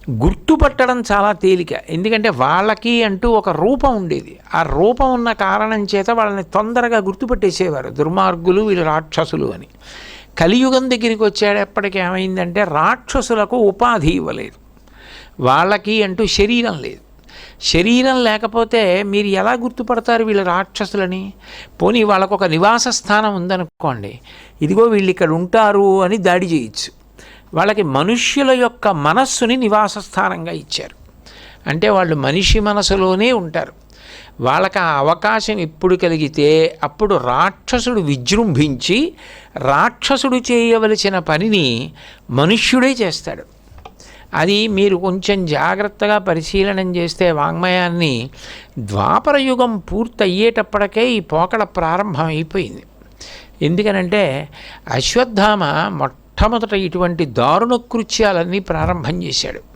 గుర్తుపట్టడం చాలా తేలిక. ఎందుకంటే వాళ్ళకి అంటూ ఒక రూపం ఉండేది. ఆ రూపం ఉన్న కారణం చేత వాళ్ళని తొందరగా గుర్తుపట్టేసేవారు, దుర్మార్గులు వీళ్ళు రాక్షసులు అని. కలియుగం దగ్గరికి వచ్చేటప్పటికి ఏమైందంటే రాక్షసులకు ఉపాధి ఇవ్వలేదు, వాళ్ళకి అంటూ శరీరం లేదు. శరీరం లేకపోతే మీరు ఎలా గుర్తుపడతారు వీళ్ళు రాక్షసులని? పోనీ వాళ్ళకు ఒక నివాస స్థానం ఉందనుకోండి, ఇదిగో వీళ్ళు ఇక్కడ ఉంటారు అని దాడి చేయొచ్చు. వాళ్ళకి మనుష్యుల యొక్క మనస్సుని నివాస స్థానంగా ఇచ్చారు. అంటే వాళ్ళు మనిషి మనసులోనే ఉంటారు. వాళ్ళకి ఆ అవకాశం ఎప్పుడు కలిగితే అప్పుడు రాక్షసుడు విజృంభించి రాక్షసుడు చేయవలసిన పనిని మనుష్యుడే చేస్తాడు. అది మీరు కొంచెం జాగ్రత్తగా పరిశీలనం చేస్తే వాంగ్మయాన్ని ద్వాపర యుగం పూర్తయ్యేటప్పటికే ఈ పోకడ ప్రారంభం అయిపోయింది. ఎందుకనంటే అశ్వత్థామ మొట్టమొదట ఇటువంటి దారుణ కృత్యాలన్నీ ప్రారంభం చేశాడు.